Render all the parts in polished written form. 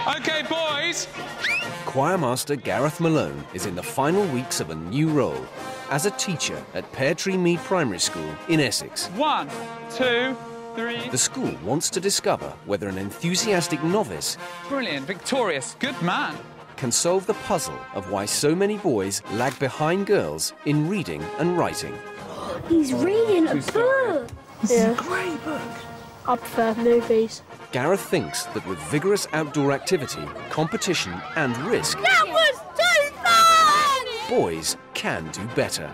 OK, boys. Choirmaster Gareth Malone is in the final weeks of a new role as a teacher at Pear Tree Mead Primary School in Essex. 1, 2, 3... The school wants to discover whether an enthusiastic novice... Brilliant, victorious, good man. ...can solve the puzzle of why so many boys lag behind girls in reading and writing. He's reading a book. This is a great book. I prefer movies. Gareth thinks that with vigorous outdoor activity, competition and risk... That was too fun! Boys can do better.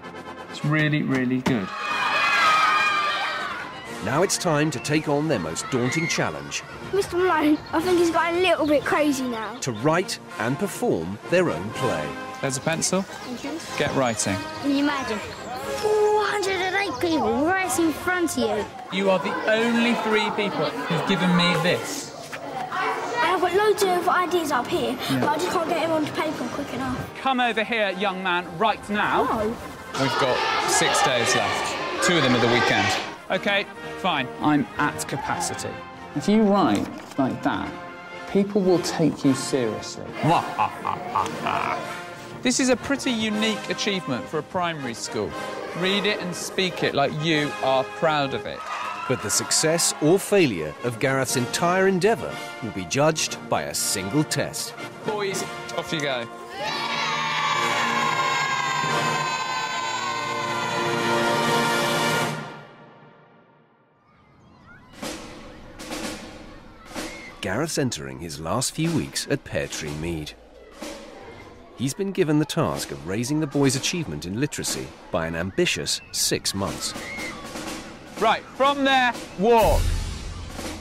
It's really, really good. Now it's time to take on their most daunting challenge. Mr. Malone, I think he's got a little bit crazy now. To write and perform their own play. There's a pencil. Thank you. Get writing. Can you imagine? 408 people right in front of you. You are the only 3 people who've given me this. I've got loads of ideas up here, but I just can't get them onto paper quick enough. Come over here, young man, right now. Oh. We've got 6 days left. 2 of them are the weekend. OK, fine. I'm at capacity. If you write like that, people will take you seriously. This is a pretty unique achievement for a primary school. Read it and speak it like you are proud of it. But the success or failure of Gareth's entire endeavour will be judged by a single test. Boys, off you go. Gareth's entering his last few weeks at Pear Tree Mead. He's been given the task of raising the boys' achievement in literacy by an ambitious 6 months. Right, from there, walk.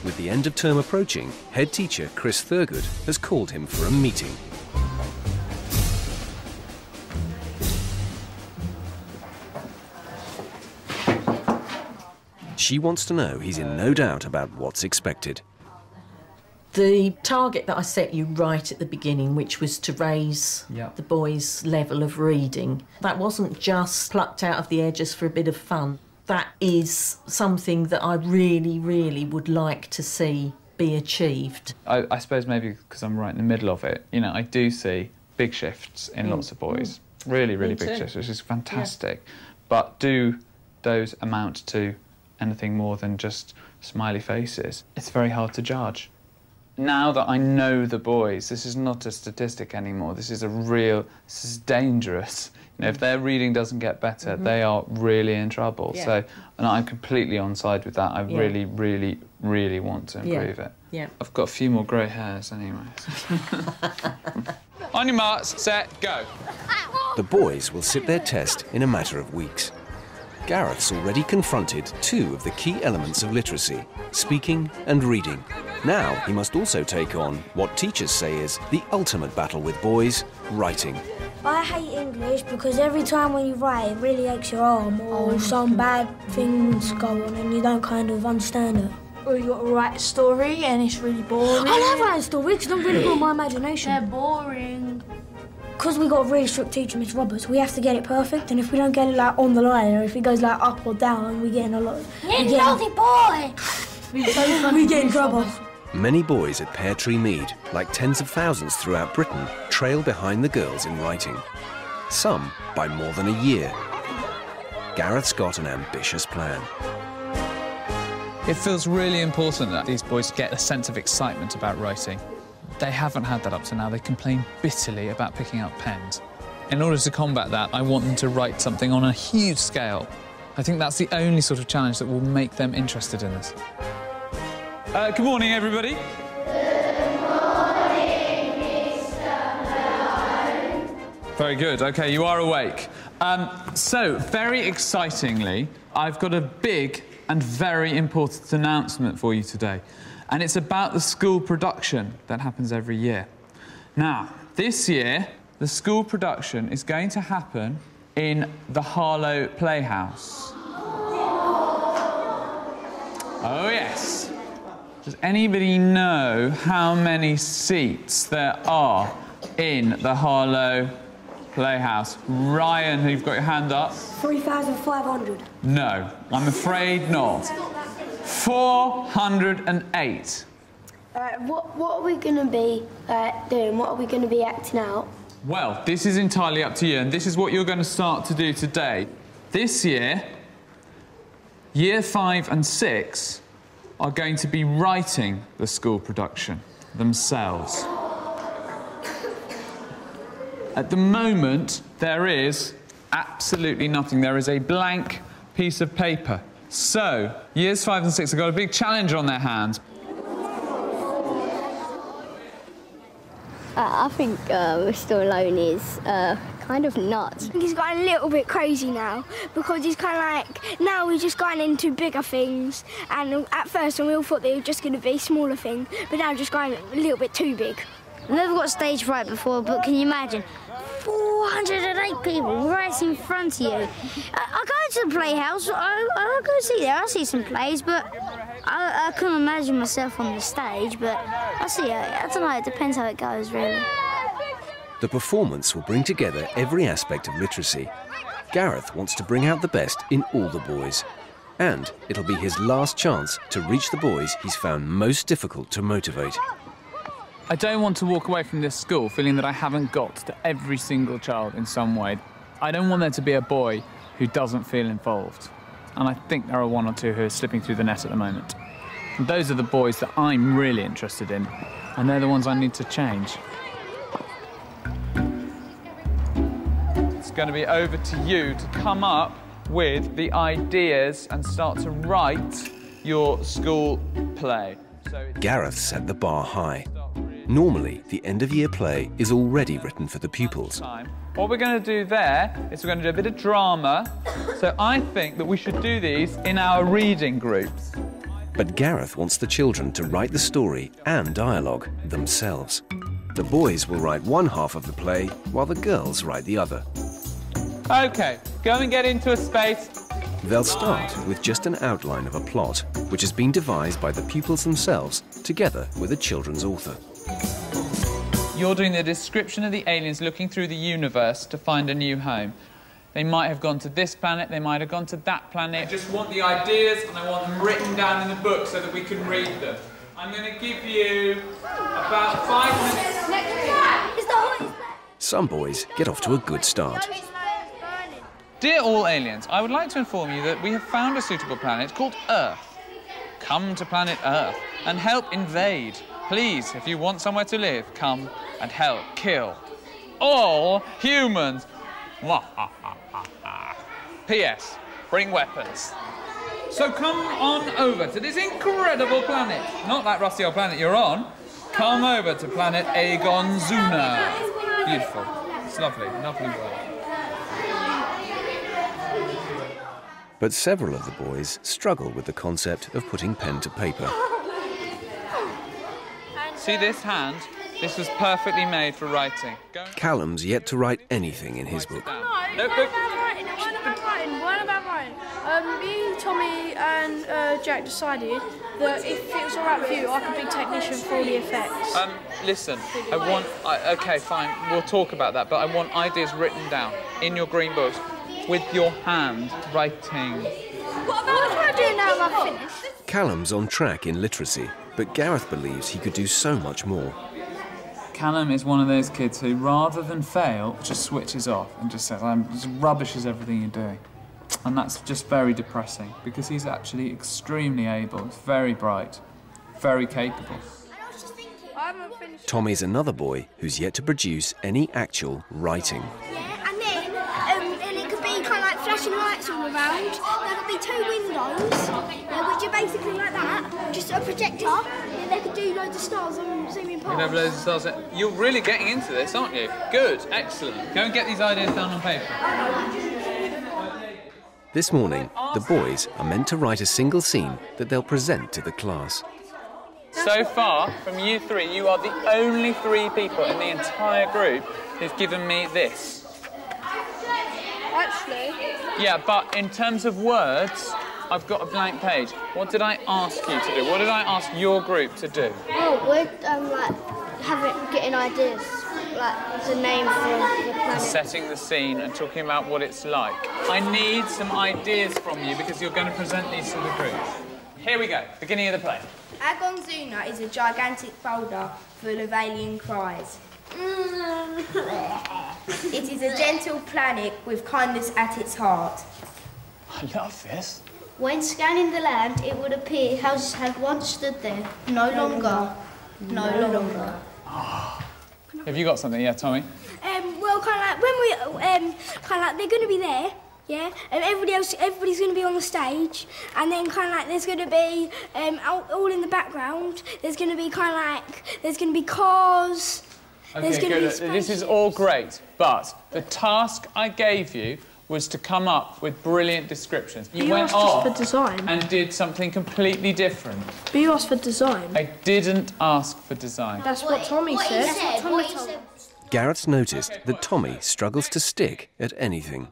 With the end of term approaching, head teacher Chris Thurgood has called him for a meeting. She wants to know he's in no doubt about what's expected. The target that I set you right at the beginning, which was to raise the boys' level of reading, that wasn't just plucked out of the air just for a bit of fun. That is something that I really, really would like to see be achieved. I suppose maybe because I'm right in the middle of it, you know, I do see big shifts in lots of boys. Really, really big shifts, which is fantastic. Yeah. But do those amount to anything more than just smiley faces? It's very hard to judge. Now that I know the boys, this is not a statistic anymore. This is this is dangerous. You know, if their reading doesn't get better, they are really in trouble. Yeah. So, and I'm completely on side with that. I really, really, really want to improve it. Yeah. I've got a few more grey hairs anyway. On your marks, set, go. The boys will sit their test in a matter of weeks. Gareth's already confronted 2 of the key elements of literacy, speaking and reading. Now he must also take on what teachers say is the ultimate battle with boys, writing. I hate English because every time when you write, it really aches your arm or some bad things go on and you don't kind of understand it. Or you got to write a story and it's really boring. I love writing stories because I'm really good at my imagination. They're boring. Because we got a really strict teacher, Miss Roberts, we have to get it perfect, and if we don't get it like on the line, or if it goes like up or down, we get in a lot. You naughty boy! we get in trouble. Many boys at Pear Tree Mead, like tens of thousands throughout Britain, trail behind the girls in writing. Some by more than a year. Gareth's got an ambitious plan. It feels really important that these boys get a sense of excitement about writing. They haven't had that up to now. They complain bitterly about picking up pens. In order to combat that, I want them to write something on a huge scale. I think that's the only sort of challenge that will make them interested in this. Good morning, everybody. Good morning, Mr. Malone. Very good. OK, you are awake. So, very excitingly, I've got a big and very important announcement for you today. And it's about the school production that happens every year. Now, this year, the school production is going to happen in the Harlow Playhouse. Oh, yes. Does anybody know how many seats there are in the Harlow Playhouse? Ryan, you've got your hand up. 3,500. No, I'm afraid not. 408. What are we going to be doing? What are we going to be acting out? Well, this is entirely up to you, and this is what you're going to start to do today. This year, Year 5 and 6 are going to be writing the school production themselves. At the moment, there is absolutely nothing. There is a blank piece of paper. So, Years 5 and 6 have got a big challenge on their hands. I think Mr. Malone is kind of nuts. I think he's got a little bit crazy now, because he's kind of like, now he's just going into bigger things, and at first we all thought they were just going to be smaller things, but now just going a little bit too big. I've never got stage fright before, but can you imagine 408 people right in front of you? I go to the Playhouse, I go see there, I see some plays, but I couldn't imagine myself on the stage, but I don't know, it depends how it goes, really. The performance will bring together every aspect of literacy. Gareth wants to bring out the best in all the boys. And it'll be his last chance to reach the boys he's found most difficult to motivate. I don't want to walk away from this school feeling that I haven't got to every single child in some way. I don't want there to be a boy who doesn't feel involved. And I think there are one or two who are slipping through the net at the moment. And those are the boys that I'm really interested in, and they're the ones I need to change. It's going to be over to you to come up with the ideas and start to write your school play. Gareth set the bar high. Normally, the end-of-year play is already written for the pupils. What we're going to do there is we're going to do a bit of drama. So I think that we should do these in our reading groups. But Gareth wants the children to write the story and dialogue themselves. The boys will write one half of the play, while the girls write the other. OK, go and get into a space. They'll start with just an outline of a plot, which has been devised by the pupils themselves, together with a children's author. You're doing the description of the aliens looking through the universe to find a new home. They might have gone to this planet, they might have gone to that planet. I just want the ideas and I want them written down in the book so that we can read them. I'm going to give you about 5 minutes. Some boys get off to a good start. Dear all aliens, I would like to inform you that we have found a suitable planet called Earth. Come to planet Earth and help invade. Please, if you want somewhere to live, come and help kill all humans. P.S. Bring weapons. So come on over to this incredible planet. Not that rusty old planet you're on. Come over to planet Agonzuna. Beautiful. It's lovely, lovely world. But several of the boys struggle with the concept of putting pen to paper. See this hand? This was perfectly made for writing. Callum's yet to write anything in his book. What about writing? Me, Tommy and Jack decided that if it was all right with you, I could be technician for all the effects. Listen, OK, fine, we'll talk about that, but I want ideas written down in your green books with your hand writing. What can I do now I've finished? Callum's on track in literacy, but Gareth believes he could do so much more. Callum is one of those kids who, rather than fail, just switches off and just says, just rubbishes everything you're doing. And that's just very depressing, because he's actually extremely able, very bright, very capable. Tommy's another boy who's yet to produce any actual writing. Yeah, and then and it could be kind of like flashing lights all around. There could be 2 windows, which are basically like that, just a projector, and they could do loads of stars on zooming past. You'd have loads of stars. You're really getting into this, aren't you? Good, excellent. Go and get these ideas down on paper. This morning, the boys are meant to write a single scene that they'll present to the class. So far, from you 3, you are the only 3 people in the entire group who've given me this. Actually? Yeah, but in terms of words, I've got a blank page. What did I ask you to do? What did I ask your group to do? Oh, we're getting ideas, like the name for the planet. Setting the scene and talking about what it's like. I need some ideas from you because you're going to present these to the group. Here we go, beginning of the play. Agonzuna is a gigantic boulder full of alien cries. It is a gentle planet with kindness at its heart. I love this. When scanning the land, it would appear houses had once stood there. No longer. Have you got something? Yeah, Tommy? Well, kind of like when we, kind of like they're going to be there, yeah, and everybody's going to be on the stage, and then kind of like there's going to be all in the background. There's going to be kind of like there's going to be cars. Okay, good. This is all great, but the task I gave you was to come up with brilliant descriptions. You went off for design. and did something completely different. But you asked for design. I didn't ask for design. That's what Tommy said. Gareth's noticed that Tommy struggles to stick at anything.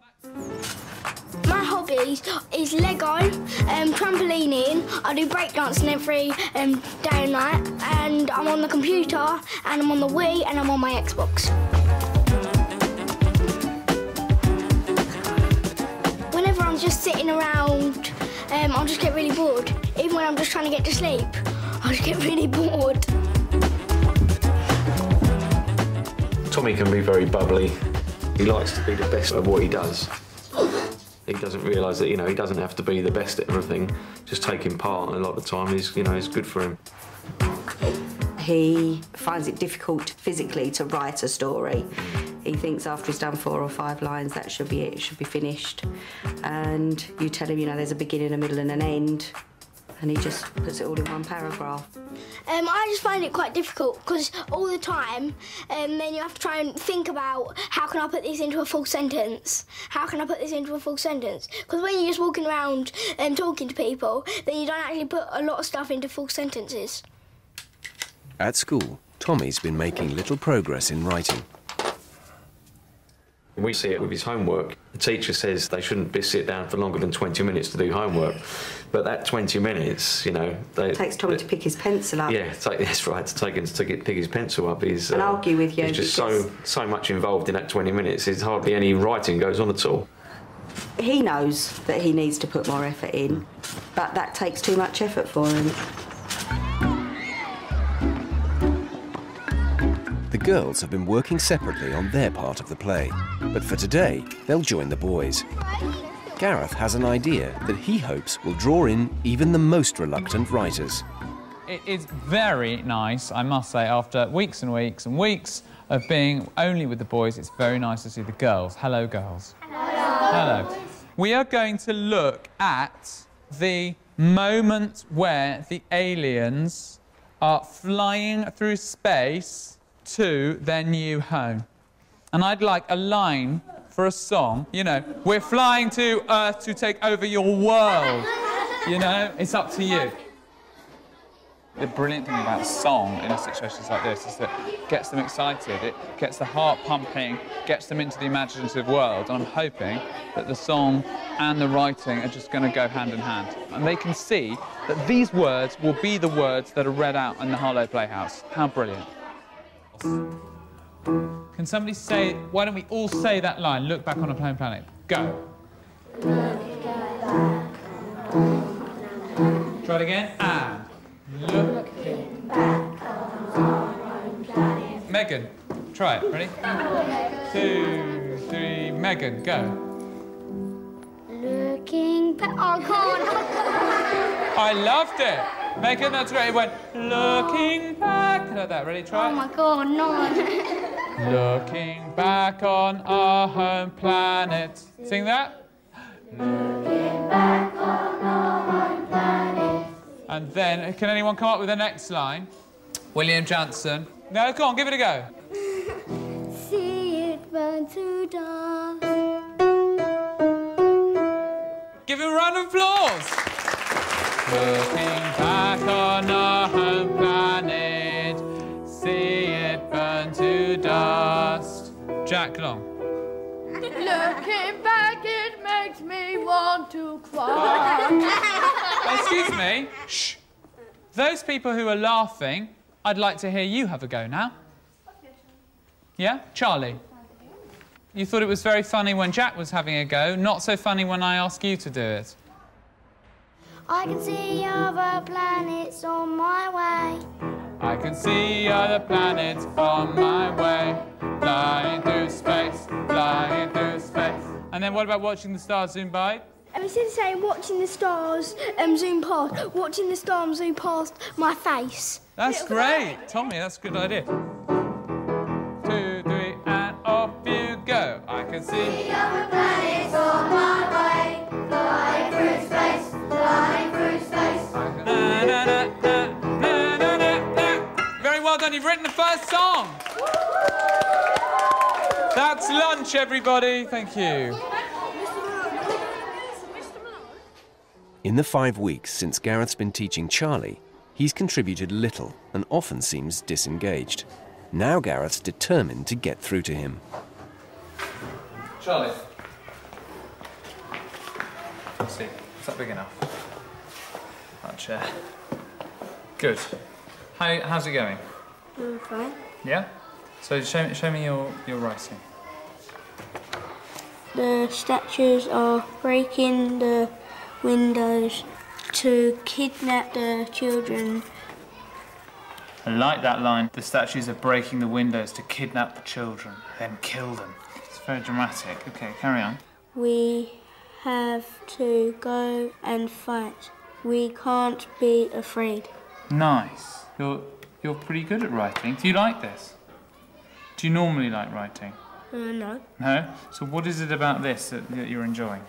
My hobbies is Lego, trampolining. I do breakdancing every day and night, and I'm on the computer, and I'm on the Wii, and I'm on my Xbox. Whenever I'm just sitting around, I'll just get really bored. Even when I'm just trying to get to sleep, I just get really bored. Tommy can be very bubbly. He likes to be the best at what he does. He doesn't realise that, you know, he doesn't have to be the best at everything. Just taking part a lot of the time is, you know, is good for him. He finds it difficult physically to write a story. He thinks after he's done 4 or 5 lines, that should be it, it should be finished. And you tell him, you know, there's a beginning, a middle and an end, and he just puts it all in one paragraph. I just find it quite difficult because all the time, then you have to try and think about how can I put this into a full sentence? How can I put this into a full sentence? Because when you're just walking around and talking to people, then you don't actually put a lot of stuff into full sentences. At school, Tommy's been making little progress in writing. We see it with his homework. The teacher says they shouldn't sit down for longer than 20 minutes to do homework. But that 20 minutes, you know... It takes Tommy to pick his pencil up. Yeah, that's right, to pick his pencil up. And argue with you. He's just so much involved in that 20 minutes, there's hardly any writing goes on at all. He knows that he needs to put more effort in, but that takes too much effort for him. The girls have been working separately on their part of the play, but for today, they'll join the boys. Gareth has an idea that he hopes will draw in even the most reluctant writers. It is very nice, I must say, after weeks and weeks and weeks of being only with the boys, it's very nice to see the girls. Hello, girls. Hello. Hello. We are going to look at the moment where the aliens are flying through space to their new home. And I'd like a line for a song. You know, we're flying to Earth to take over your world. You know, it's up to you. The brilliant thing about song in situations like this is that it gets them excited, it gets the heart pumping, gets them into the imaginative world, and I'm hoping that the song and the writing are just going to go hand in hand. And they can see that these words will be the words that are read out in the Harlow Playhouse. How brilliant. Can somebody say, why don't we all say that line, look back on a plain planet? Go. Try it again, and looking back on our own planet. Megan, try it, ready? 2, 3, Megan, go. Looking back, oh, God. I loved it. Megan, that's great. It went, looking back. Like that, ready? Try it. Oh, my God, no. Looking back on our home planet. Sing that. Looking back on our home planet. And then, can anyone come up with the next line? William Johnson. No, come on, give it a go. See it burn to dust. Give him a round of applause. Looking back on our home planet, see it burn to dust. Jack Long. Looking back, it makes me want to cry. Excuse me. Shh. Those people who are laughing, I'd like to hear you have a go now. Yeah? Charlie? You thought it was very funny when Jack was having a go, not so funny when I asked you to do it. I can see other planets on my way. I can see other planets on my way. Flying through space, flying through space. And then what about watching the stars zoom by? Instead of saying watching the stars zoom past, watching the stars zoom past my face. That's great. Tommy, that's a good idea. 2, 3, and off you go. I can see other planets on my way. Flying through space, flying through space. Na, na, na, na, na, na, na, na. Very well done. You've written the first song. That's lunch, everybody. Thank you. In the 5 weeks since Gareth's been teaching Charlie, he's contributed little and often seems disengaged. Now Gareth's determined to get through to him. Charlie. Let's see. Is that big enough? That chair. Good. How's it going? Fine. Yeah? So show me your writing. The statues are breaking the windows to kidnap the children. I like that line. The statues are breaking the windows to kidnap the children, then kill them. It's very dramatic. Okay, carry on. We have to go and fight. We can't be afraid. Nice. You're pretty good at writing. Do you like this? Do you normally like writing? No. No? So what is it about this that you're enjoying?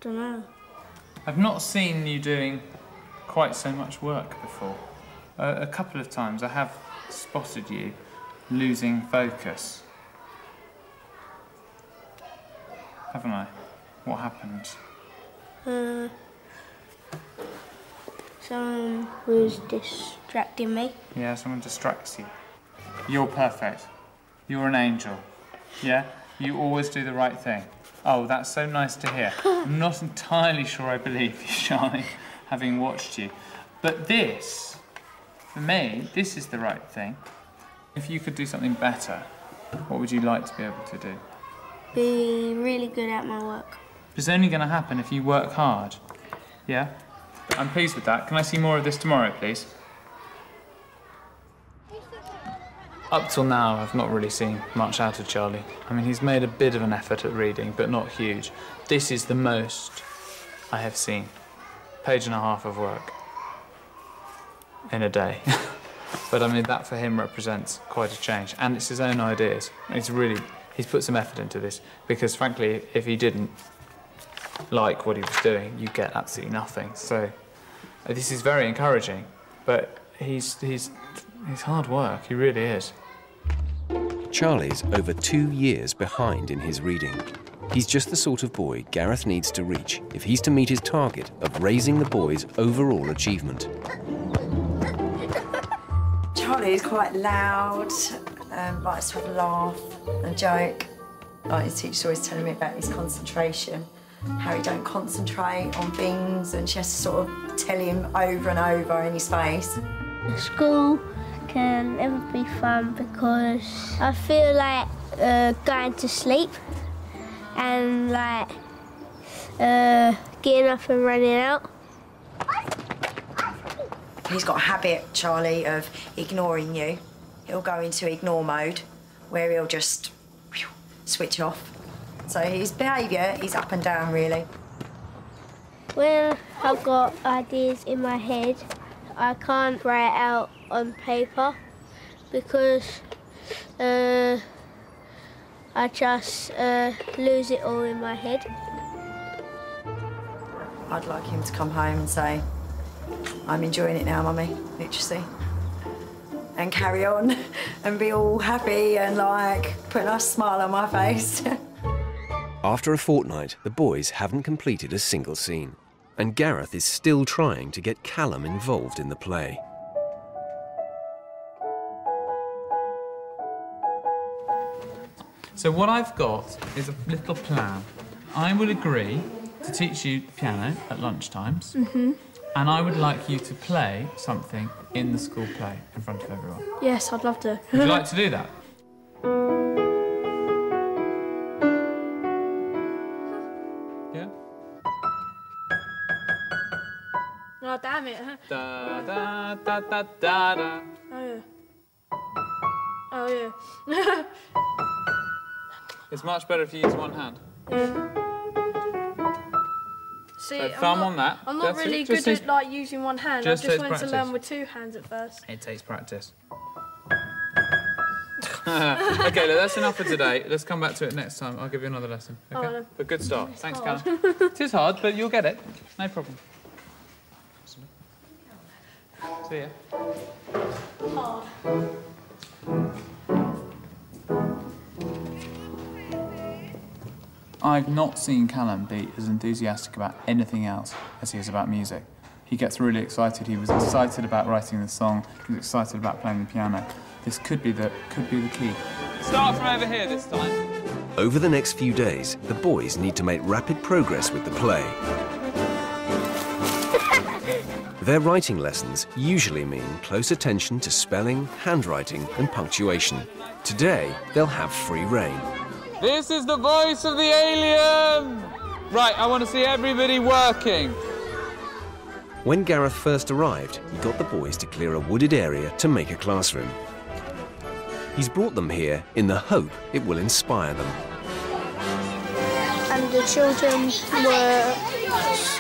Don't know. I've not seen you doing quite so much work before. A couple of times I have spotted you losing focus. Haven't I? What happened? Someone was distracting me. Yeah, someone distracts you. You're perfect. You're an angel. Yeah? You always do the right thing. Oh, that's so nice to hear. I'm not entirely sure I believe you, Charlie, having watched you. But this, for me, this is the right thing. If you could do something better, what would you like to be able to do? Be really good at my work. It's only going to happen if you work hard. Yeah? I'm pleased with that. Can I see more of this tomorrow, please? Up till now, I've not really seen much out of Charlie. I mean, he's made a bit of an effort at reading, but not huge. This is the most I have seen. 1.5 pages of work in a day. But I mean, that for him represents quite a change. And it's his own ideas. He's put some effort into this, because frankly, if he didn't like what he was doing, you get absolutely nothing. So this is very encouraging, but he's hard work, he really is. Charlie's over 2 years behind in his reading. He's just the sort of boy Gareth needs to reach if he's to meet his target of raising the boy's overall achievement. Charlie is quite loud, likes to have a laugh and joke. Like his teacher's always telling me about his concentration, how he don't concentrate on things, and she has to sort of tell him over and over in his face. School can never be fun because I feel like going to sleep and like getting up and running out. He's got a habit, Charlie, of ignoring you. He'll go into ignore mode, where he'll just switch off. So his behaviour is up and down, really. When I've got ideas in my head, I can't write out on paper because I just lose it all in my head. I'd like him to come home and say, I'm enjoying it now, Mummy, literally. And carry on and be all happy and like put a nice smile on my face. After a fortnight, the boys haven't completed a single scene, and Gareth is still trying to get Callum involved in the play. So what I've got is a little plan. I will agree to teach you piano at lunchtimes, and I would like you to play something in the school play in front of everyone. Yes, I'd love to. Would you like to do that? Yeah? it. Da da da da da da. Oh yeah. Oh yeah. It's much better if you use one hand. Yeah. See, So thumb on that. I'm not really good at like using one hand. I just went to learn with 2 hands at first. It takes practice. Okay, look, that's enough for today. Let's come back to it next time. I'll give you another lesson. Okay? Oh, But good start. Thanks, Callum. It is hard, but you'll get it. No problem. See ya. Hard. I've not seen Callum be as enthusiastic about anything else as he is about music. He gets really excited. He was excited about writing the song. He was excited about playing the piano. This could be the key. Start from over here this time. Over the next few days, the boys need to make rapid progress with the play. Their writing lessons usually mean close attention to spelling, handwriting and punctuation. Today, they'll have free rein. This is the voice of the alien! Right, I want to see everybody working. When Gareth first arrived, he got the boys to clear a wooded area to make a classroom. He's brought them here in the hope it will inspire them. And the children were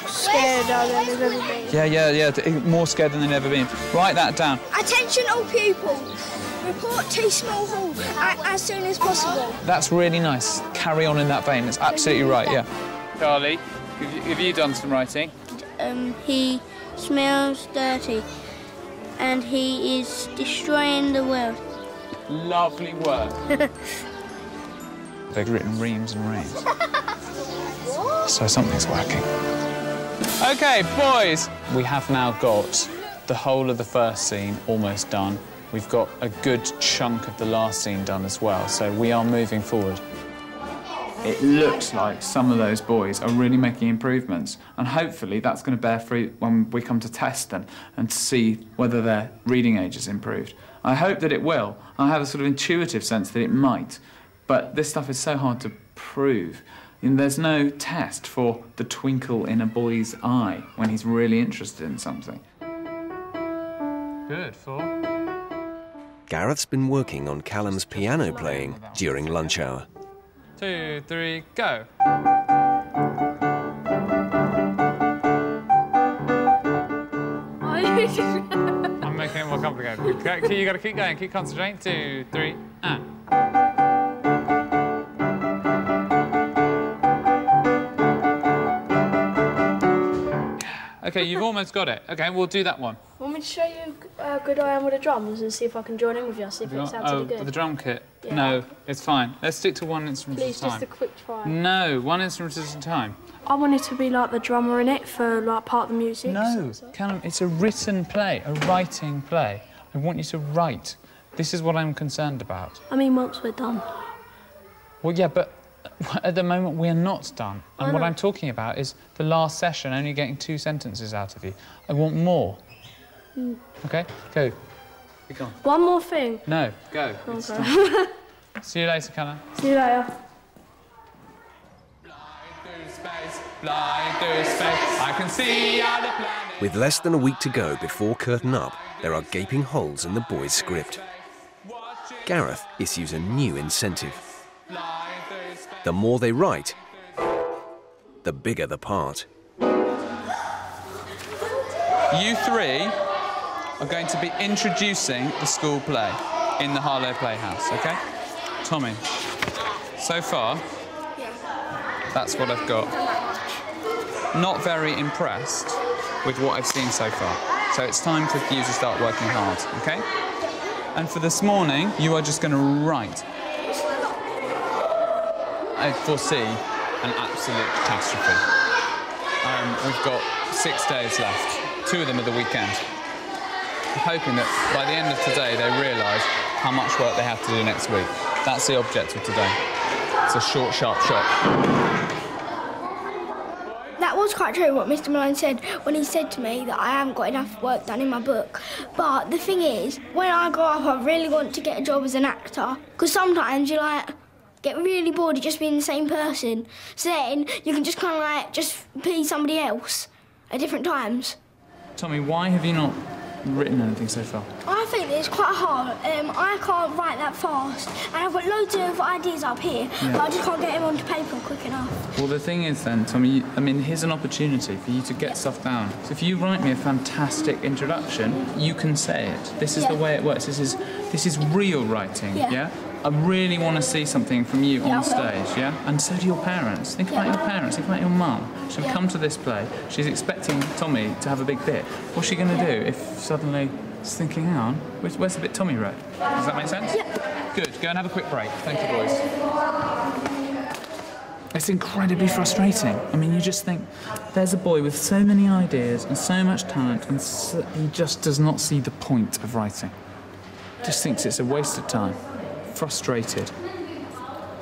scared than they've ever been. Yeah, more scared than they've ever been. Write that down. Attention all pupils. Report to Small Hall as soon as possible. That's really nice. Carry on in that vein. That's absolutely right, yeah. Charlie, have you done some writing? He smells dirty and he is destroying the world. Lovely work. They've written reams and reams. So something's working. OK, boys. We have now got the whole of the first scene almost done. We've got a good chunk of the last scene done as well, so we are moving forward. It looks like some of those boys are really making improvements, and hopefully that's going to bear fruit when we come to test them and see whether their reading age has improved. I hope that it will. I have a sort of intuitive sense that it might, but this stuff is so hard to prove. And there's no test for the twinkle in a boy's eye when he's really interested in something. Good, 4. Gareth's been working on Callum's piano playing during lunch hour. 2, 3, go. I'm making it more complicated. You got to keep going, keep concentrating. 2, 3, OK, you've almost got it. OK, we'll do that one. Want me to show you how good I am with the drums and see if I can join in with you, see if it sounds any good? The drum kit? Yeah. No, it's fine. Let's stick to one instrument at a time. Please, just a quick try. No, one instrument at a time. I wanted to be like the drummer in it for like part of the music. No, Callum, it's a written play, a writing play. I want you to write. This is what I'm concerned about. I mean, once we're done. Well, yeah, but at the moment we're not done. And what I'm talking about is the last session only getting 2 sentences out of you. I want more. OK, go. Be gone. One more thing. No, go. Okay. See you later, Callum. See you later. Flying through space, I can see other planets. With less than a week to go before curtain up, there are gaping holes in the boys' script. Gareth issues a new incentive. The more they write, the bigger the part. You 3 are going to be introducing the school play in the Harlow Playhouse, OK? Tommy, so far, that's what I've got. Not very impressed with what I've seen so far. So it's time for you to start working hard, OK? And for this morning, you are just going to write. I foresee an absolute catastrophe. We've got 6 days left, 2 of them are the weekend. I'm hoping that by the end of today, they realise how much work they have to do next week. That's the objective today. It's a short, sharp shot. That was quite true what Mr. Malone said when he said to me that I haven't got enough work done in my book. But the thing is, when I grow up, I really want to get a job as an actor. Because sometimes you get really bored of just being the same person. So then you can just kind of just be somebody else at different times. Tommy, why have you not written anything so far? I think it's quite hard. I can't write that fast, and I've got loads of ideas up here, but I just can't get them onto paper quick enough. Well, the thing is then, Tommy, I mean, here's an opportunity for you to get stuff down. So if you write me a fantastic introduction, you can say it. This is the way it works. This is real writing, yeah? I really want to see something from you on stage, yeah? And so do your parents. Think about your parents, think about your mum. She'll come to this play, she's expecting Tommy to have a big bit. What's she going to do if suddenly she's thinking, hang on, where's the bit Tommy wrote? Does that make sense? Yeah. Good, go and have a quick break. Thank you, boys. It's incredibly frustrating. I mean, you just think, there's a boy with so many ideas and so much talent, and he just does not see the point of writing. Just thinks it's a waste of time. Frustrated.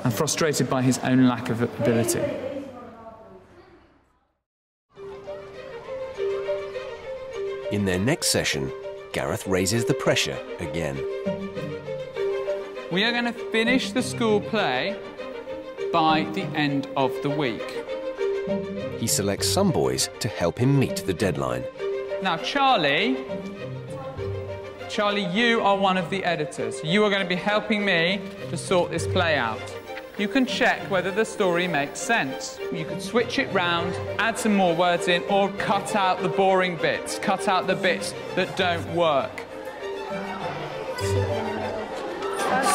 And frustrated by his own lack of ability. In their next session, Gareth raises the pressure again. We are going to finish the school play by the end of the week. He selects some boys to help him meet the deadline. Now, Charlie, you are one of the editors. You are going to be helping me to sort this play out. You can check whether the story makes sense. You can switch it round, add some more words in, or cut out the boring bits. Cut out the bits that don't work.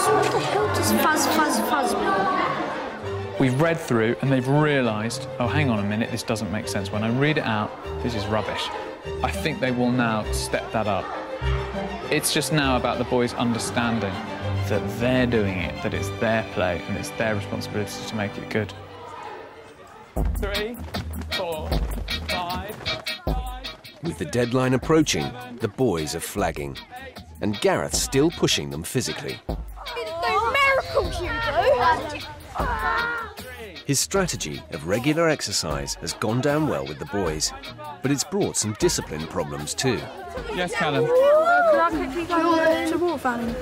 What the hell does fuzz mean? We've read through and they've realised, oh, hang on a minute, this doesn't make sense. When I read it out, this is rubbish. I think they will now step that up. It's just now about the boys understanding that they're doing it, that it's their play and it's their responsibility to make it good. 3, 4, 5. With the deadline approaching, the boys are flagging, and Gareth still pushing them physically. Miracles you do! His strategy of regular exercise has gone down well with the boys, but it's brought some discipline problems too. Yes, Callum? Can I quickly go to water fountain?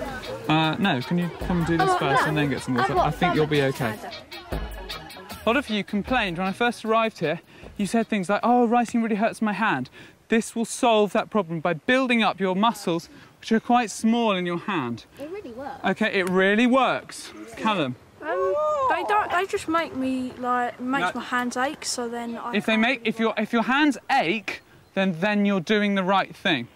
No, can you come and do this first and then get some water? I think you'll be okay. A lot of you complained when I first arrived here. You said things like, oh, writing really hurts my hand. This will solve that problem by building up your muscles, which are quite small in your hand. It really works. OK, it really works. Callum? They don't. They just make me makes my hands ache. So then if your hands ache, then you're doing the right thing.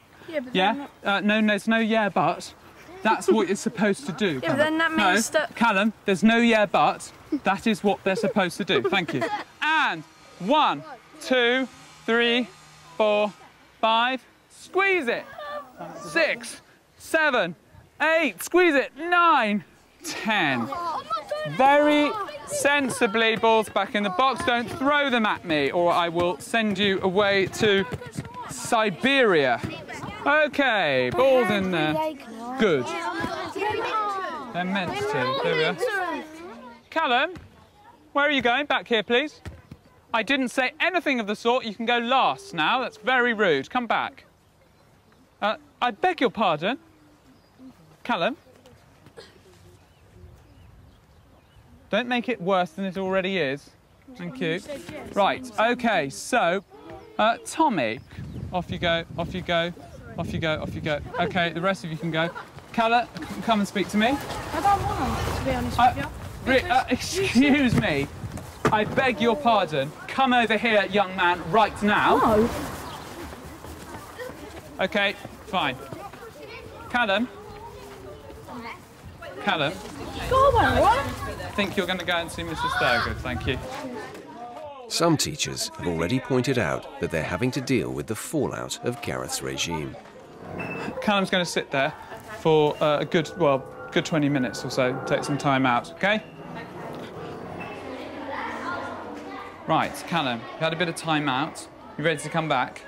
Yeah. But no, there's no yeah, but. That's what you're supposed to do. Yeah, but then that means that. Callum, there's no yeah, but. That is what they're supposed to do. Thank you. And 1, 2, 3, 4, 5. Squeeze it. 6, 7, 8. Squeeze it. 9, 10. Very sensibly, balls back in the box. Don't throw them at me or I will send you away to Siberia. OK, balls in there. Good. They're meant to. There we are. Callum, where are you going? Back here, please. I didn't say anything of the sort. You can go last now. That's very rude. Come back. I beg your pardon. Callum. Don't make it worse than it already is. Thank you. Right, OK, so, Tommy, off you go, off you go, off you go, off you go. OK, the rest of you can go. Calla, come and speak to me. I don't want to be honest with you. Excuse me. I beg your pardon. Come over here, young man, right now. No. OK, fine. Callum. Callum. Go on, what? I think you're going to go and see Mrs. Thurgood, thank you. Some teachers have already pointed out that they're having to deal with the fallout of Gareth's regime. Callum's going to sit there for a good 20 minutes or so, take some time out, OK? Right, Callum, you had a bit of time out. You ready to come back?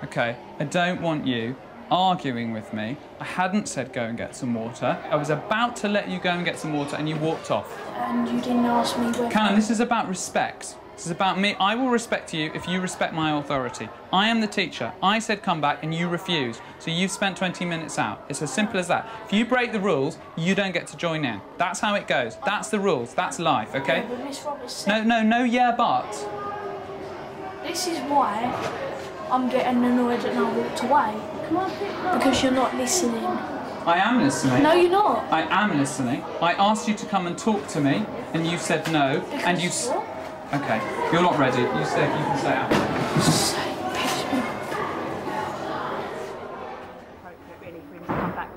OK, I don't want you arguing with me. I hadn't said go and get some water. I was about to let you go and get some water and you walked off. And you didn't ask me whether... Callum, this is about respect. This is about me. I will respect you if you respect my authority. I am the teacher. I said come back and you refused. So you've spent 20 minutes out. It's as simple as that. If you break the rules, you don't get to join in. That's how it goes. That's the rules. That's life, OK? Yeah, but Miss Roberts said... No, yeah, but. This is why I'm getting annoyed and I walked away. Because you're not listening. I am listening. No, you're not. I am listening. I asked you to come and talk to me, and you said no, and you... Okay, you're not ready. You said you can stay out.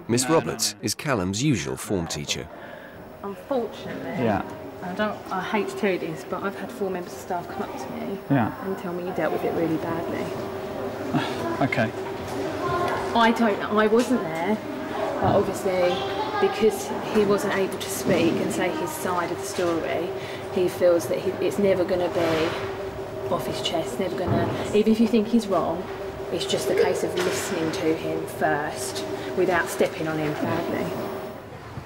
Miss Roberts is Callum's usual form teacher. Unfortunately, I hate to tell you this, but I've had 4 members of staff come up to me and tell me you dealt with it really badly. Okay. I don't know, I wasn't there, but obviously because he wasn't able to speak and say his side of the story, he feels that it's never going to be off his chest, never going to, even if you think he's wrong, it's just a case of listening to him first without stepping on him badly.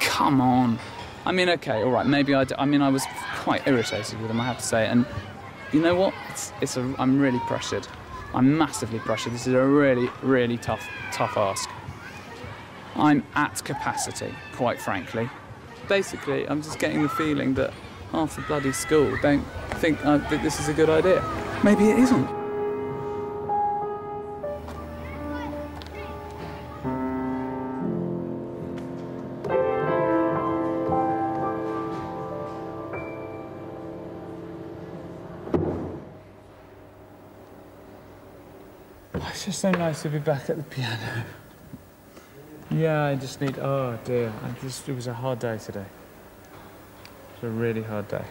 Come on. I mean, okay, all right, maybe I was quite irritated with him, I have to say, and you know what? I'm really pressured. I'm massively pressured. This is a really, really tough ask. I'm at capacity, quite frankly. Basically, I'm just getting the feeling that half the bloody school don't think that this is a good idea. Maybe it isn't. It's just so nice to be back at the piano. Yeah, I just need... Oh, dear. It was a hard day today. It was a really hard day.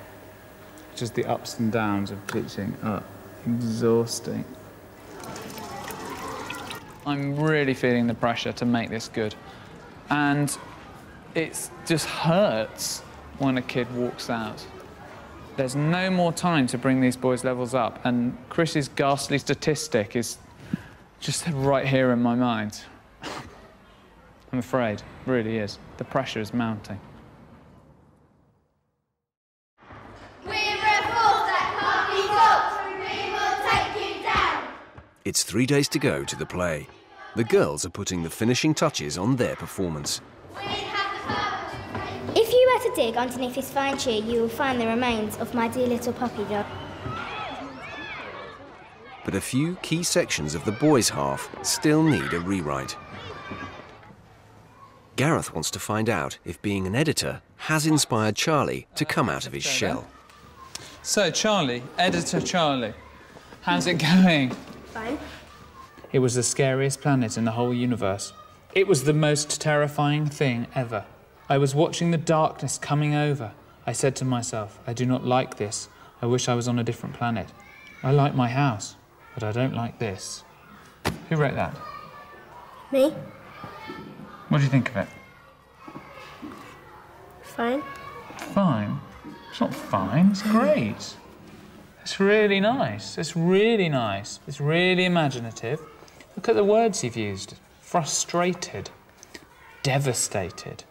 Just the ups and downs of teaching are exhausting. I'm really feeling the pressure to make this good. And it just hurts when a kid walks out. There's no more time to bring these boys' levels up, and Chris's ghastly statistic is just right here in my mind. I'm afraid, it really is. The pressure is mounting. It's 3 days to go to the play. The girls are putting the finishing touches on their performance. If you were to dig underneath this fine tree, you will find the remains of my dear little puppy dog. But a few key sections of the boys' half still need a rewrite. Gareth wants to find out if being an editor has inspired Charlie to come out of his shell. So, Charlie, editor Charlie, how's it going? Fine. It was the scariest planet in the whole universe. It was the most terrifying thing ever. I was watching the darkness coming over. I said to myself, I do not like this. I wish I was on a different planet. I like my house, but I don't like this. Who wrote that? Me. What do you think of it? Fine. Fine? It's not fine, it's great. It's really nice, it's really nice. It's really imaginative. Look at the words you've used. Frustrated, devastated,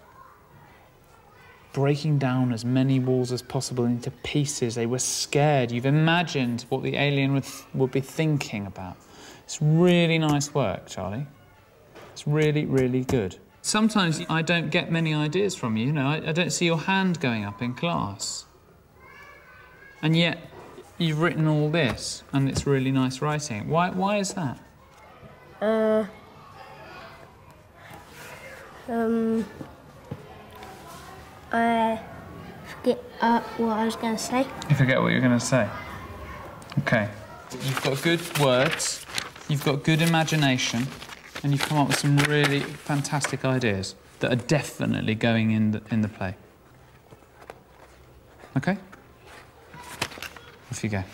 breaking down as many walls as possible into pieces. They were scared. You've imagined what the alien would be thinking about. It's really nice work, Charlie. It's really, really good. Sometimes I don't get many ideas from you, you know. I don't see your hand going up in class. And yet, you've written all this, and it's really nice writing. Why is that? I forget what I was going to say. You forget what you were going to say? OK. You've got good words, you've got good imagination, and you've come up with some really fantastic ideas that are definitely going in the play. OK? Off you go.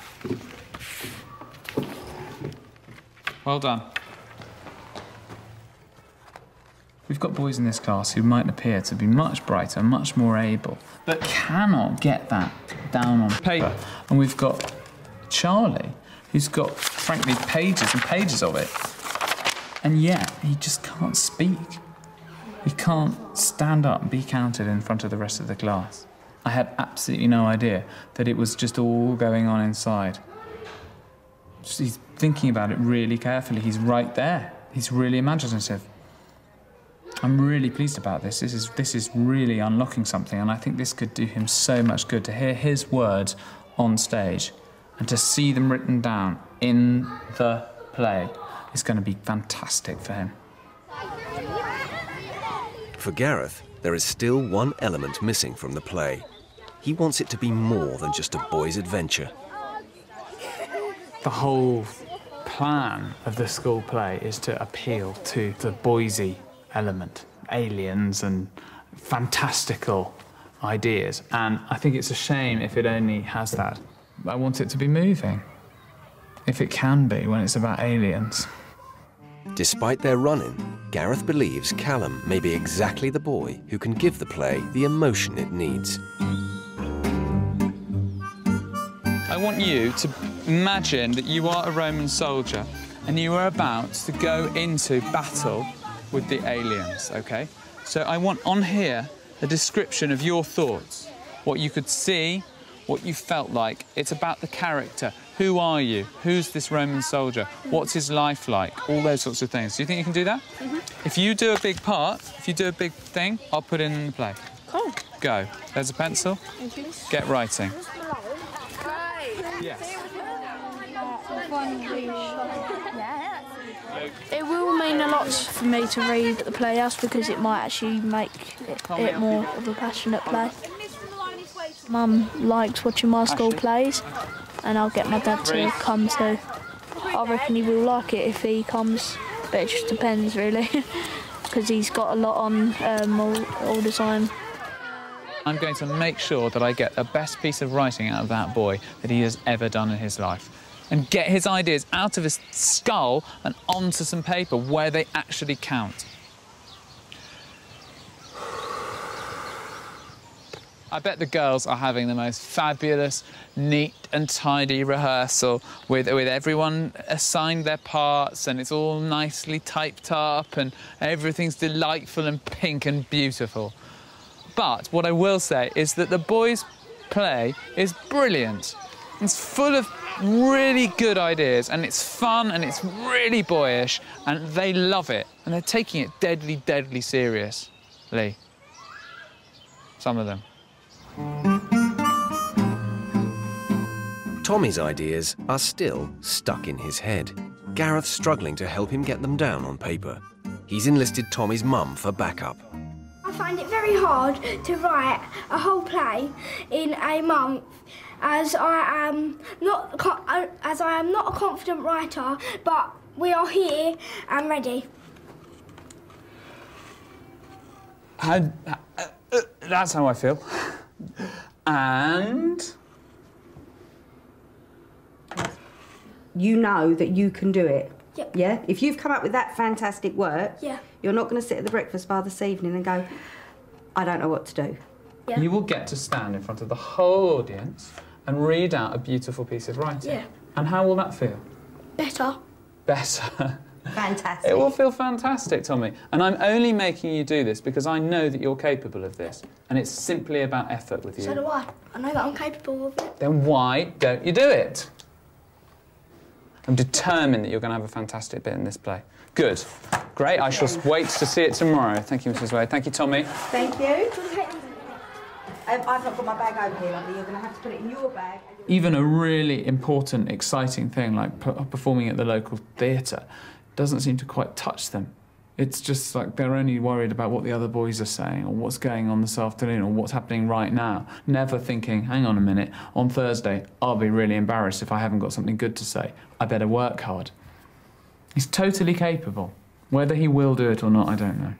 Well done. We've got boys in this class who might appear to be much brighter, much more able, but cannot get that down on paper. And we've got Charlie, who's got, frankly, pages and pages of it, and yet he just can't speak. He can't stand up and be counted in front of the rest of the class. I had absolutely no idea that it was just all going on inside. He's thinking about it really carefully. He's right there. He's really imaginative. I'm really pleased about this. This is really unlocking something, and I think this could do him so much good to hear his words on stage and to see them written down in the play. is going to be fantastic for him. For Gareth, there is still one element missing from the play. He wants it to be more than just a boy's adventure. The whole plan of the school play is to appeal to the boysy element, aliens and fantastical ideas, and I think it's a shame if it only has that. I want it to be moving, if it can be, when it's about aliens. Despite their run-in, Gareth believes Callum may be exactly the boy who can give the play the emotion it needs. I want you to imagine that you are a Roman soldier and you are about to go into battle with the aliens, OK? So I want on here a description of your thoughts, what you could see, what you felt like. It's about the character. Who are you? Who's this Roman soldier? What's his life like? All those sorts of things. Do you think you can do that? Mm-hmm. If you do a big part, if you do a big thing, I'll put it in the play. Cool. Go. There's a pencil. Thank you. Get writing. Yes. It will mean a lot for me to read at the Playhouse because it might actually make it more of a passionate play. Mum likes watching my school plays and I'll get my dad to come too. I reckon he will like it if he comes, but it just depends really because he's got a lot on all the time. I'm going to make sure that I get the best piece of writing out of that boy that he has ever done in his life and get his ideas out of his skull and onto some paper where they actually count. I bet the girls are having the most fabulous, neat and tidy rehearsal with everyone assigned their parts and it's all nicely typed up and everything's delightful and pink and beautiful. But what I will say is that the boys' play is brilliant. It's full of really good ideas and it's fun and it's really boyish and they love it and they're taking it deadly, deadly seriously. Some of them. Tommy's ideas are still stuck in his head. Gareth's struggling to help him get them down on paper. He's enlisted Tommy's mum for backup. I find it very hard to write a whole play in a month as I am not a confident writer, but we are here and ready. That's how I feel. And you know that you can do it. Yep. Yeah? If you've come up with that fantastic work, yeah, you're not going to sit at the breakfast bar this evening and go, I don't know what to do. Yeah. You will get to stand in front of the whole audience and read out a beautiful piece of writing. Yeah. And how will that feel? Better. Better. Fantastic. It will feel fantastic, Tommy. And I'm only making you do this because I know that you're capable of this. And it's simply about effort with you. So do I. I know that I'm capable of it. Then why don't you do it? I'm determined that you're going to have a fantastic bit in this play. Good. Great. I shall wait to see it tomorrow. Thank you, Mrs. Wade. Thank you, Tommy. Thank you. I've not got my bag over here, lovely. You're going to have to put it in your bag. Even a really important, exciting thing like performing at the local theatre doesn't seem to quite touch them. It's just like they're only worried about what the other boys are saying or what's going on this afternoon or what's happening right now, never thinking, hang on a minute, on Thursday I'll be really embarrassed if I haven't got something good to say. I better work hard. He's totally capable. Whether he will do it or not, I don't know.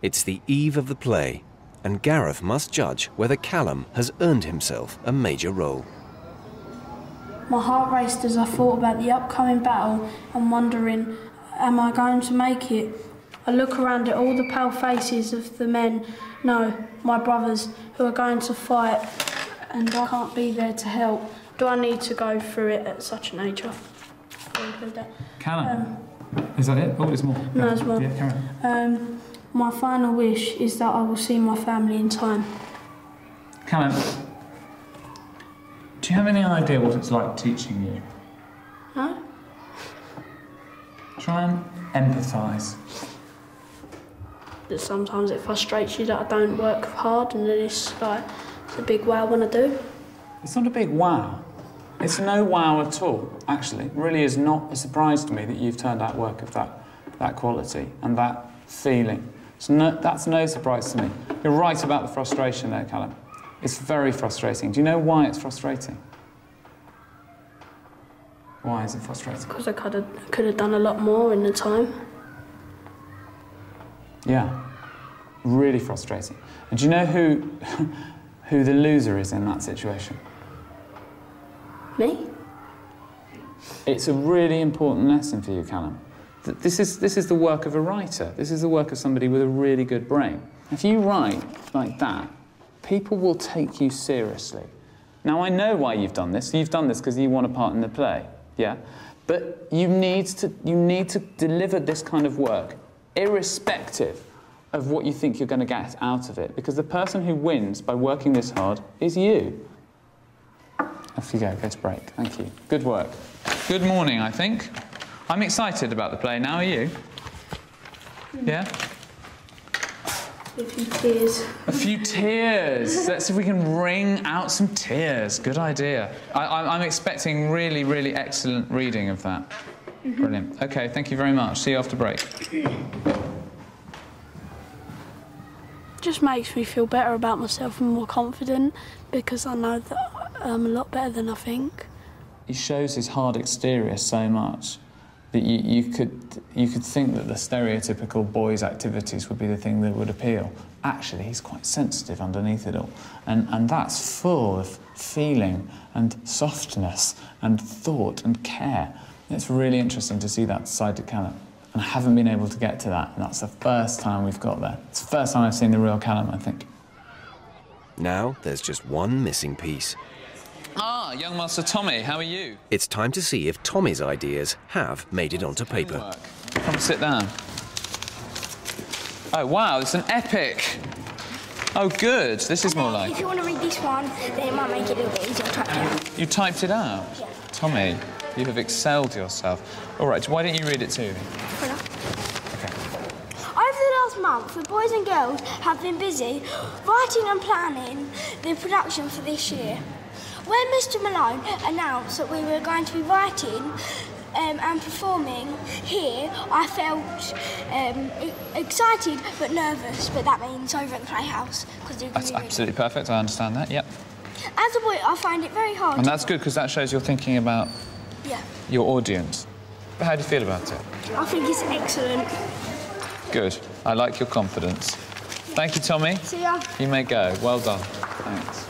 It's the eve of the play, and Gareth must judge whether Callum has earned himself a major role. My heart raced as I thought about the upcoming battle and wondering, am I going to make it? I look around at all the pale faces of the men, no, my brothers, who are going to fight, and I can't be there to help. Do I need to go through it at such an age? Callum, is that it? Oh, there's more. No, there's more. Yeah, carry on. My final wish is that I will see my family in time. Callum, do you have any idea what it's like teaching you? No? Try and empathise. That sometimes it frustrates you that I don't work hard and then it's like, it's a big wow when I do. It's not a big wow. It's no wow at all, actually. It really is not a surprise to me that you've turned out work of that quality and that feeling. That's no surprise to me. You're right about the frustration there, Callum. It's very frustrating. Do you know why it's frustrating? Why is it frustrating? Because I could have done a lot more in the time. Yeah, really frustrating. And do you know who the loser is in that situation? Me? It's a really important lesson for you, Callum. This is the work of a writer. This is the work of somebody with a really good brain. If you write like that, people will take you seriously. Now, I know why you've done this. You've done this because you want a part in the play, yeah? But you need to deliver this kind of work, irrespective of what you think you're going to get out of it, because the person who wins by working this hard is you. Off you go to break. Thank you. Good work. Good morning, I think. I'm excited about the play now, are you? Yeah? A few tears. A few tears. Let's see if we can wring out some tears. Good idea. I'm expecting really, really excellent reading of that. Brilliant. OK, thank you very much. See you after break. Just makes me feel better about myself and more confident, because I know that I'm a lot better than I think. He shows his hard exterior so much that you could think that the stereotypical boys' activities would be the thing that would appeal. Actually, he's quite sensitive underneath it all. And that's full of feeling and softness and thought and care. It's really interesting to see that side to Callum. And I haven't been able to get to that, and that's the first time we've got there. It's the first time I've seen the real Callum, I think. Now there's just one missing piece. Ah, young Master Tommy, how are you? It's time to see if Tommy's ideas have made it onto paper. Come and sit down. Oh, wow, it's an epic. Oh, good. This is more like... If you want to read this one, then it might make it a little bit easier to type it out. You typed it out? Yeah. Tommy, you have excelled yourself. All right, why don't you read it to me? Okay. Over the last month, the boys and girls have been busy writing and planning the production for this year. When Mr. Malone announced that we were going to be writing and performing here, I felt excited but nervous, but that means over at the Playhouse. That's absolutely perfect, I understand that, yep. As a boy, I find it very hard. And that's good, because that shows you're thinking about your audience. But how do you feel about it? I think it's excellent. Good. I like your confidence. Thank you, Tommy. See ya. You may go. Well done. Thanks.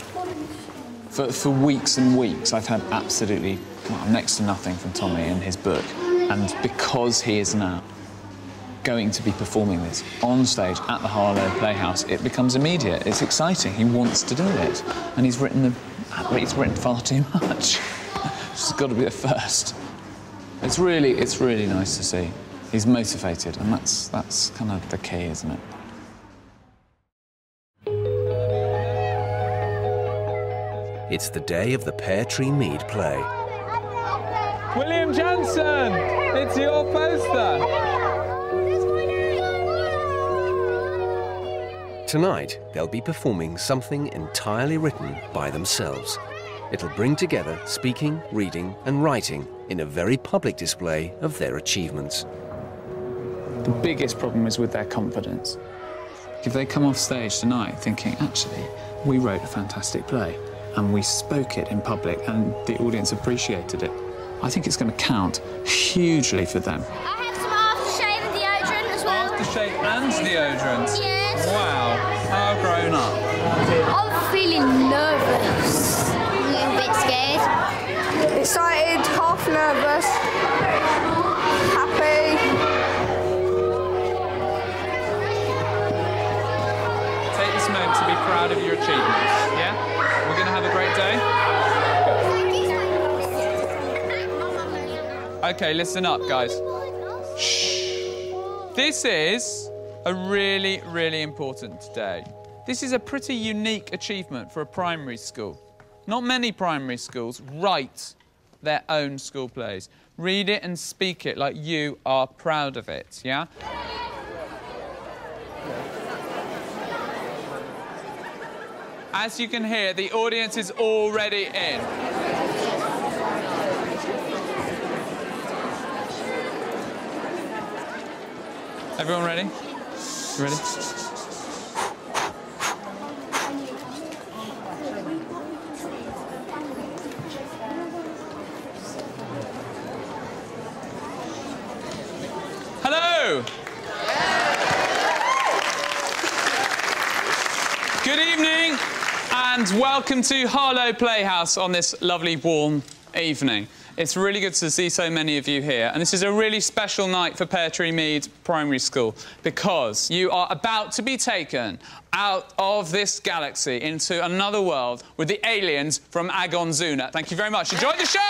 For weeks and weeks, I've had absolutely next to nothing from Tommy in his book. And because he is now going to be performing this on stage at the Harlow Playhouse, it becomes immediate. It's exciting. He wants to do it. And he's written far too much. It's got to be a first. It's really nice to see. He's motivated, and that's kind of the key, isn't it? It's the day of the Pear Tree Mead play. William Jansen, it's your poster. Tonight, they'll be performing something entirely written by themselves. It'll bring together speaking, reading and writing in a very public display of their achievements. The biggest problem is with their confidence. If they come off stage tonight thinking, actually, we wrote a fantastic play and we spoke it in public and the audience appreciated it, I think it's going to count hugely for them. I have some aftershave and deodorant as well. Aftershave and deodorant? Yes. Wow, how grown up. I'm feeling nervous. A little bit scared. Excited, half nervous, happy. Take this moment to be proud of your achievements, yeah? We're going to have a great day? OK, listen up, guys. Shh. This is a really, really important day. This is a pretty unique achievement for a primary school. Not many primary schools write their own school plays. Read it and speak it like you are proud of it, yeah? As you can hear, the audience is already in. Everyone ready? You ready? Hello! Good evening and welcome to Harlow Playhouse on this lovely warm evening. It's really good to see so many of you here, and this is a really special night for Pear Tree Mead Primary School because you are about to be taken out of this galaxy into another world with the aliens from Agonzuna. Thank you very much. Enjoy the show!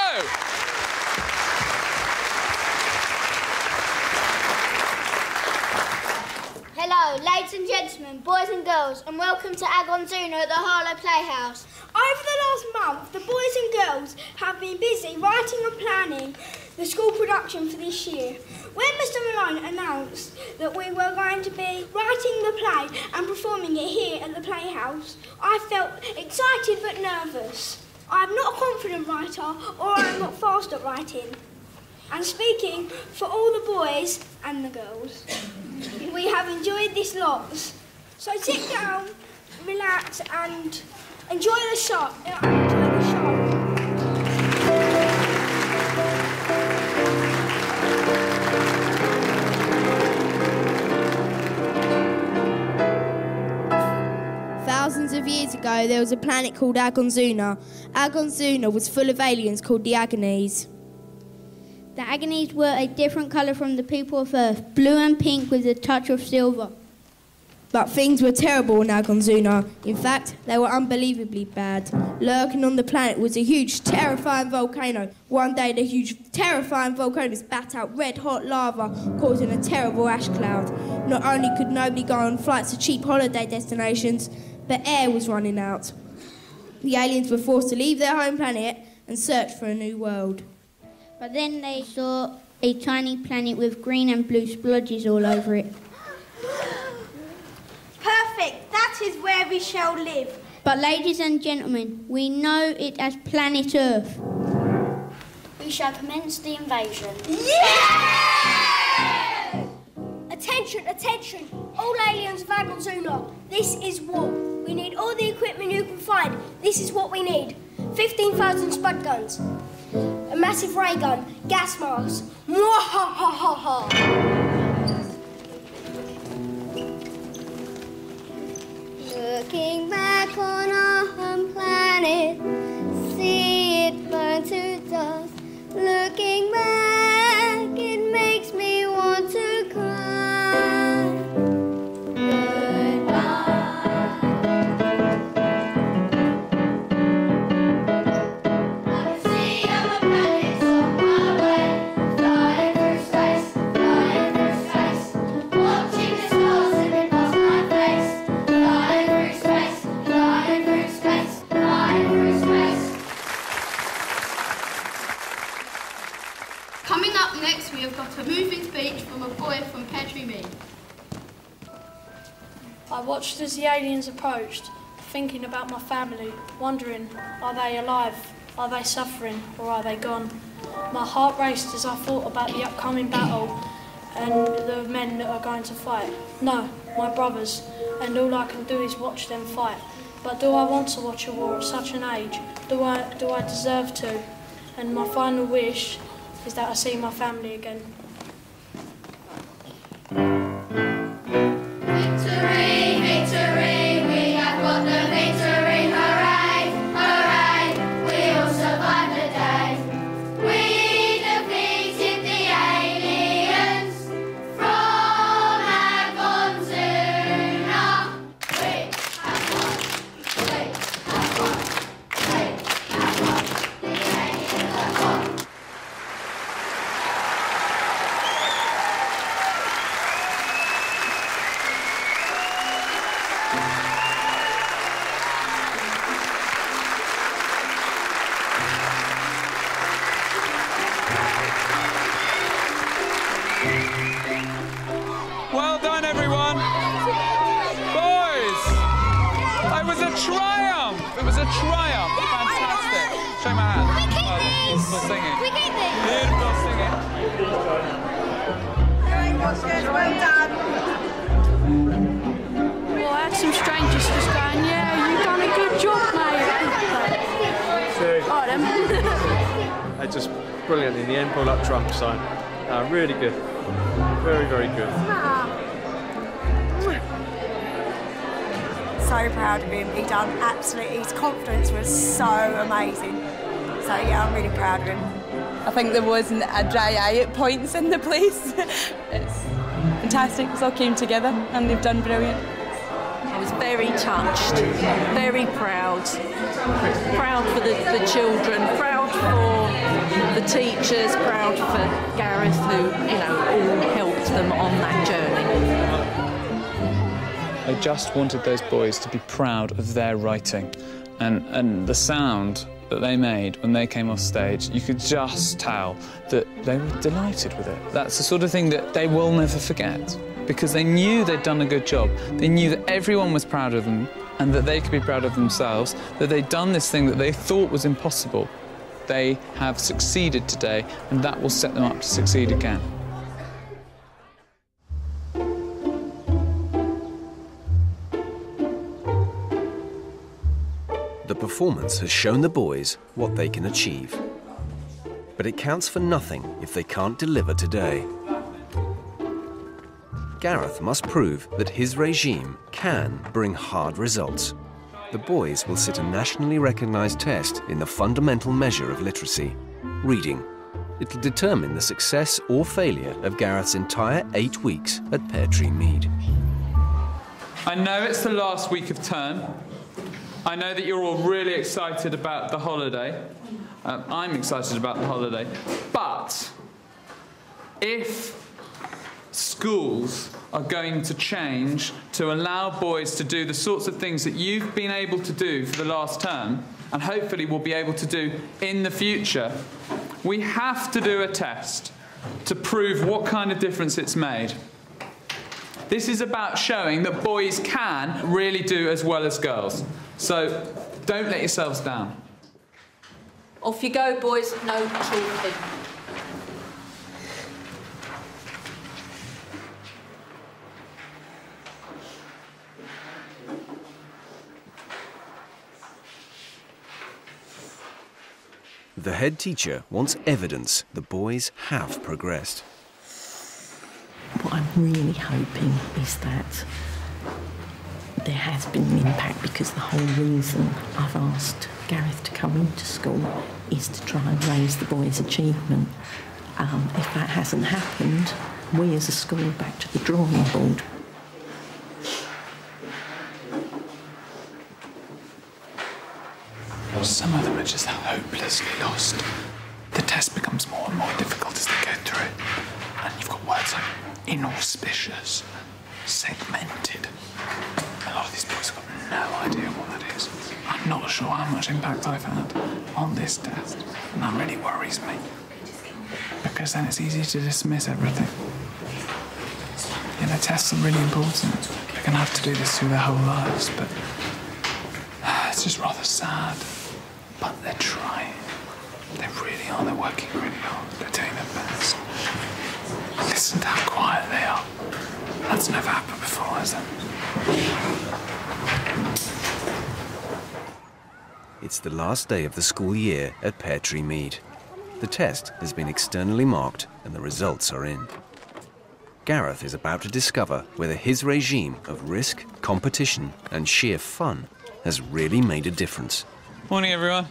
Hello, ladies and gentlemen, boys and girls, and welcome to Agonzuna at the Harlow Playhouse. Over the last month, the boys and girls have been busy writing and planning the school production for this year. When Mr. Malone announced that we were going to be writing the play and performing it here at the Playhouse, I felt excited but nervous. I'm not a confident writer, or I'm not fast at writing. And speaking for all the boys and the girls, we have enjoyed this lots. So sit down, relax and enjoy the show. Thousands of years ago, there was a planet called Agonzuna. Agonzuna was full of aliens called the Agonies. The Agonies were a different colour from the people of Earth, blue and pink with a touch of silver. But things were terrible in Agonzuna. In fact, they were unbelievably bad. Lurking on the planet was a huge, terrifying volcano. One day, the huge, terrifying volcano spat out red-hot lava, causing a terrible ash cloud. Not only could nobody go on flights to cheap holiday destinations, but air was running out. The aliens were forced to leave their home planet and search for a new world. But then they saw a tiny planet with green and blue splodges all over it. Perfect! That is where we shall live. But ladies and gentlemen, we know it as planet Earth. We shall commence the invasion. Yeah! Attention, attention! All aliens of Agonzuna, this is war. We need all the equipment you can find. This is what we need. 15,000 spud guns. A massive ray gun, gas masks. Mwahahaha! Looking back on our home planet, see it burn to dust. Looking back, it makes me want to cry. Goodbye. Coming up next, we have got a moving speech from a boy from Pear Tree Mead. I watched as the aliens approached, thinking about my family, wondering, are they alive, are they suffering, or are they gone? My heart raced as I thought about the upcoming battle and the men that are going to fight. No, my brothers, and all I can do is watch them fight. But do I want to watch a war at such an age? Do I deserve to? And my final wish is that I see my family again. Victory, victory, we have got the victory, hooray, hooray, we'll survive the day. We defeated the aliens from Agonzuna. We have won, we have won, we have won, the aliens have won. Well done, everyone. Boys, it was a triumph. It was a triumph. Fantastic. Show my hand. Beautiful singing. Beautiful singing. Very good, well done. just brilliant in the end, pulled up trump, so really good. Very, very good. So proud of him. He done absolutely, his confidence was so amazing. So yeah, I'm really proud of him. I think there wasn't a dry eye at points in the place. It's fantastic, it's all came together and they've done brilliant. I was very touched, very proud. Proud for the children, proud for the teachers, proud for Gareth, who, you know, all helped them on that journey. I just wanted those boys to be proud of their writing, and the sound that they made when they came off stage, you could just tell that they were delighted with it. That's the sort of thing that they will never forget, because they knew they'd done a good job. They knew that everyone was proud of them and that they could be proud of themselves, that they'd done this thing that they thought was impossible. They have succeeded today, and that will set them up to succeed again. The performance has shown the boys what they can achieve. But it counts for nothing if they can't deliver today. Gareth must prove that his regime can bring hard results. The boys will sit a nationally recognised test in the fundamental measure of literacy, reading. It'll determine the success or failure of Gareth's entire 8 weeks at Pear Tree Mead. I know it's the last week of term. I know that you're all really excited about the holiday. I'm excited about the holiday. But if schools are going to change to allow boys to do the sorts of things that you've been able to do for the last term, and hopefully will be able to do in the future, we have to do a test to prove what kind of difference it's made. This is about showing that boys can really do as well as girls. So don't let yourselves down. Off you go, boys. No talking. The head teacher wants evidence the boys have progressed. What I'm really hoping is that there has been an impact, because the whole reason I've asked Gareth to come into school is to try and raise the boys' achievement. If that hasn't happened, we as a school are back to the drawing board. Some of them are just hopelessly lost. The test becomes more and more difficult as they go through it. And you've got words like inauspicious, segmented. A lot of these boys have got no idea what that is. I'm not sure how much impact I've had on this test, and that really worries me. Because then it's easy to dismiss everything. You know, tests are really important. They're going to have to do this through their whole lives, but it's just rather sad. But they're trying. They really are. They're working really hard. They're doing their best. Listen to how quiet they are. That's never happened before, has it? It's the last day of the school year at Pear Tree Mead. The test has been externally marked and the results are in. Gareth is about to discover whether his regime of risk, competition and sheer fun has really made a difference. Morning, everyone.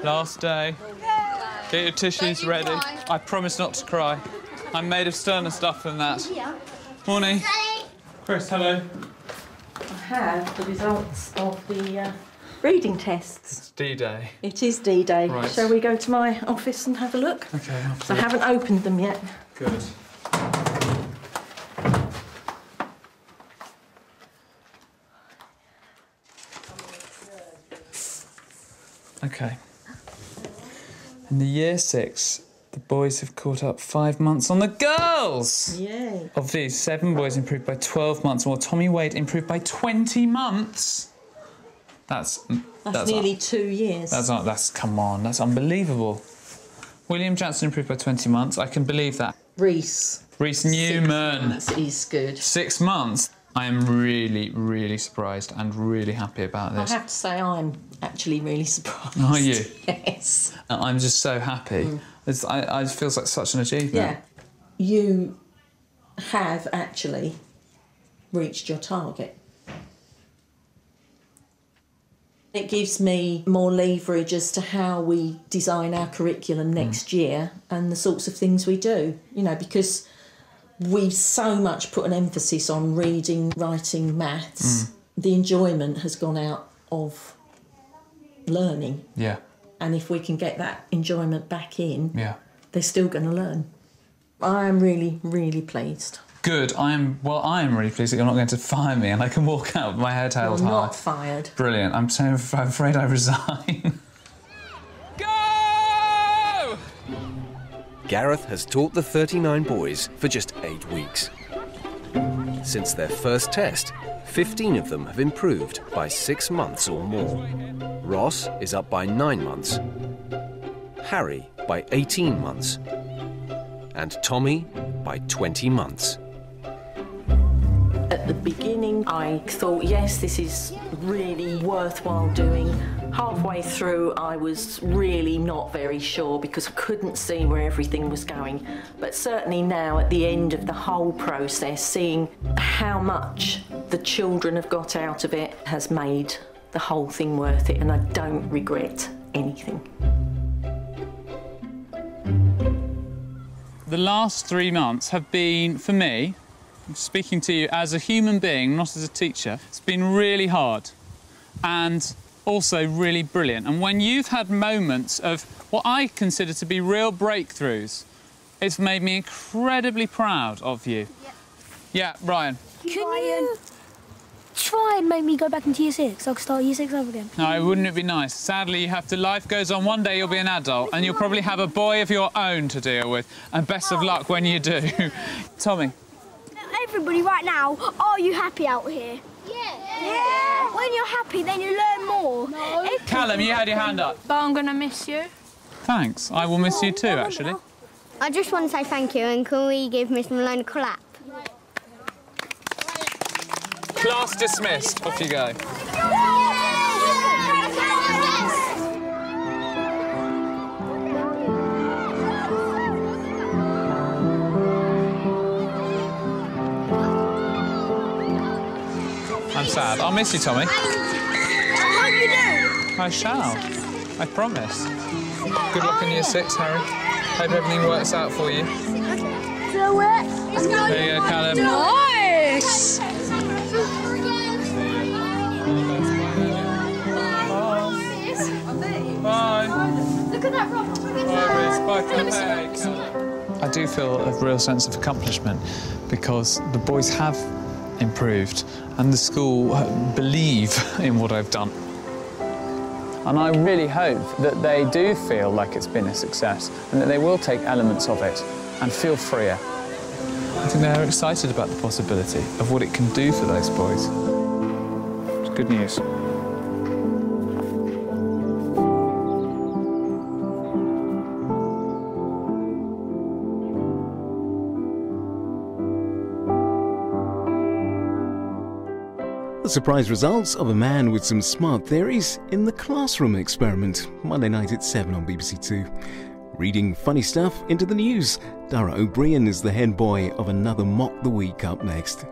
Last day. Get your tissues ready. I promise not to cry. I'm made of sterner stuff than that. Morning. Chris, hello. I have the results of the reading tests. It's D-Day. It is D-Day. Right. Shall we go to my office and have a look? Okay. I haven't opened them yet. Good. Okay. In the year 6, the boys have caught up 5 months on the girls! Yay. Of these, 7 boys improved by 12 months, while Tommy Wade improved by 20 months. That's nearly 2 years. That's come on, that's unbelievable. William Jansen improved by 20 months. I can believe that. Reese Newman. 6 months is good. 6 months. I am really, really surprised and really happy about this. I have to say I'm actually really surprised. Are you? Yes. I'm just so happy. It feels like such an achievement. Yeah. You have actually reached your target. It gives me more leverage as to how we design our curriculum next year and the sorts of things we do, you know, because we've so much put an emphasis on reading, writing, maths. The enjoyment has gone out of learning. Yeah. And if we can get that enjoyment back in, yeah, they're still going to learn. I am really, really pleased. Good. I am really pleased that you're not going to fire me and I can walk out with my head held high. You're not fired. Brilliant. I'm afraid I resign. Go! Gareth has taught the 39 boys for just 8 weeks. Since their first test, 15 of them have improved by 6 months or more. Ross is up by 9 months, Harry by 18 months, and Tommy by 20 months. At the beginning, I thought, yes, this is really worthwhile doing. Halfway through, I was really not very sure because I couldn't see where everything was going. But certainly now, at the end of the whole process, seeing how much the children have got out of it has made the whole thing worth it, and I don't regret anything. The last 3 months have been, for me, speaking to you as a human being, not as a teacher, it's been really hard and also really brilliant. And when you've had moments of what I consider to be real breakthroughs, it's made me incredibly proud of you. Yeah, Ryan. Can you try and make me go back into year 6? I could start year 6 over again. No, wouldn't it be nice? Sadly, you have to. Life goes on. One day you'll be an adult and you'll probably have a boy of your own to deal with. And best of luck when you do. Tommy. Everybody right now, are you happy out here? Yeah. When you're happy, then you learn more. No. Callum, you had your hand up. But I'm going to miss you. Thanks. I will miss you too, actually. I just want to say thank you, and can we give Miss Malone a clap? Class dismissed. Off you go. I'm sad. I'll miss you, Tommy. I hope you do. I shall. I promise. Good luck in year 6, Harry. Hope everything works out for you. Do it. There you go, Callum. Nice! Bye. Look at that rock. Bye, Reese. Bye. I do feel a real sense of accomplishment because the boys have improved and the school believe in what I've done. And I really hope that they do feel like it's been a success and that they will take elements of it and feel freer. I think they're excited about the possibility of what it can do for those boys. It's good news. The surprise results of a man with some smart theories in the classroom experiment, Monday night at 7 on BBC Two. Reading funny stuff into the news, Dara O'Brien is the head boy of another Mock the Week up next.